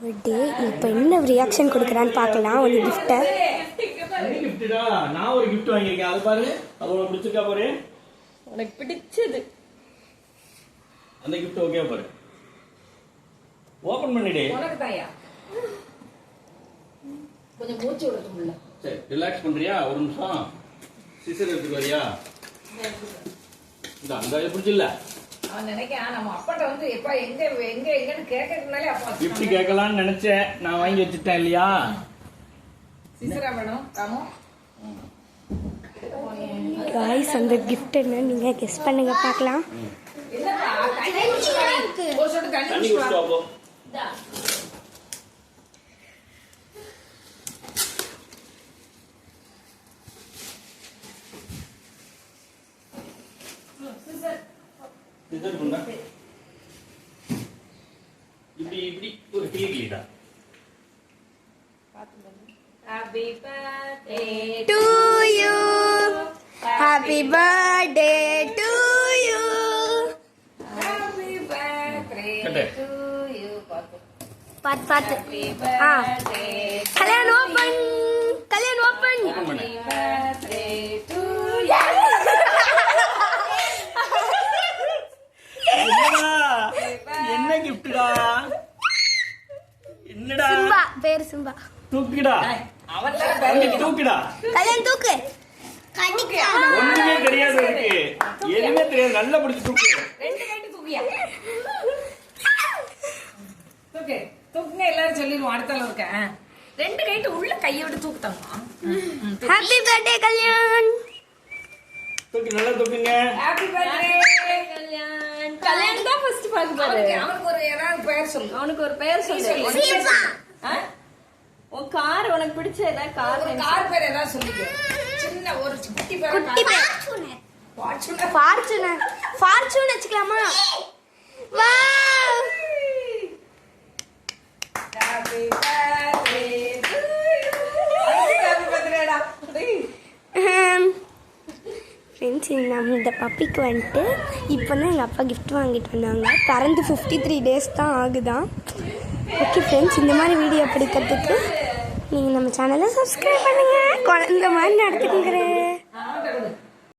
Birthday இப்போ என்ன reaction கொடுக்குறான்னு பார்க்கலாம். ஒரு கிஃப்ட்டை கிஃப்ட்டா நான் ஒரு கிஃப்ட் வாங்கியிருக்கேன். அது பாரு, அது உனக்கு பிடிச்சிருக்கா பாரு. உனக்கு பிடிச்சது அந்த கிஃப்ட் ஓகே பாரு. ஓபன் பண்ணிடு. உனக்கு தாயா கொஞ்சம் மூச்சு விடட்டும்ல. சரி ரிலாக்ஸ் பண்றியா? ஒரு நிமிஷம் சிசர் எடுத்துட்டு வரியா? இந்த அந்த பிடிச்சில்ல. அவன் நினைக்கான் நம்ம அப்பாட்ட வந்து எப்ப எங்க எங்க எங்கன்னு கேட்கறதுனாலே அப்பா கிஃப்ட் கேட்கலாம்னு நினைச்சேன். நான் வாங்கி வச்சுட்டேன் இல்லையா? சிசரா வேணும் ராமு. காய்ஸ் அந்த கிஃப்ட் என்ன நீங்க கெஸ் பண்ணுங்க பார்க்கலாம். என்னடா தண்ணி குடிச்சு ஒரு சொட்டு தண்ணி குடிச்சு வா. இந்தா சிசர் பண்ணா இப்படி இப்படி ஒரு கிளிடா. Happy birthday To you, happy birthday to you. Happy birthday to you. பார்த்து Happy birthday. Kalyan open. Happy birthday to you. என்ன கிஃப்ட்டா? என்னடா? சிம்பா பேர் சிம்பா. தூக்குடா. அவன்லாம் தூக்குடா. கல்யாண் தூக்கு. ஒண்ணுமே தெரியாது இருக்கு. எதுவுமே தெரியாது. நல்லா பிடிச்சு தூக்கு. ரெண்டு கைட்டு தூக்கியா தூக்கு தூக்குங்க எல்லாரும் சொல்லிடுவோம். அடுத்தால இருக்க ரெண்டு கைட்டு உள்ள கையோட தூக்குத்தாமா. Happy birthday Kalyan. தூக்கி நல்லா தூக்குங்க. ஹாப்பி பர்த்டே கல்யாணம் தான் ஃபர்ஸ்ட் பாக்குறாரு. அவனுக்கு ஒரு ஏதாவது பெயர் சொல்லு. அவனுக்கு ஒரு பெயர் சொல்லு. உன் கார் உனக்கு பிடிச்ச ஏதாவது கார் ஒரு கார் பேர் ஏதாவது சொல்லிக்க. சின்ன ஒரு குட்டி பேர். ஃபார்ச்சூன் வச்சுக்கலாமா? Wow happy birthday to you. Happy பர்த்டேடா. ஃப்ரெண்ட்ஸ் நம்ம இந்த பப்பிக்கு வந்துட்டு இப்போ தான் எங்கள் அப்பா கிஃப்ட் வாங்கிட்டு வந்தாங்க. பிறந்து 53 days தான் ஆகுதான். ஓகே ஃப்ரெண்ட்ஸ், இந்த மாதிரி வீடியோ பிடிக்கிறதுக்கு நீங்கள் நம்ம சேனலை சப்ஸ்கிரைப் பண்ணுங்கள். குழந்த மாதிரி நடத்துக்குங்கிறேன்.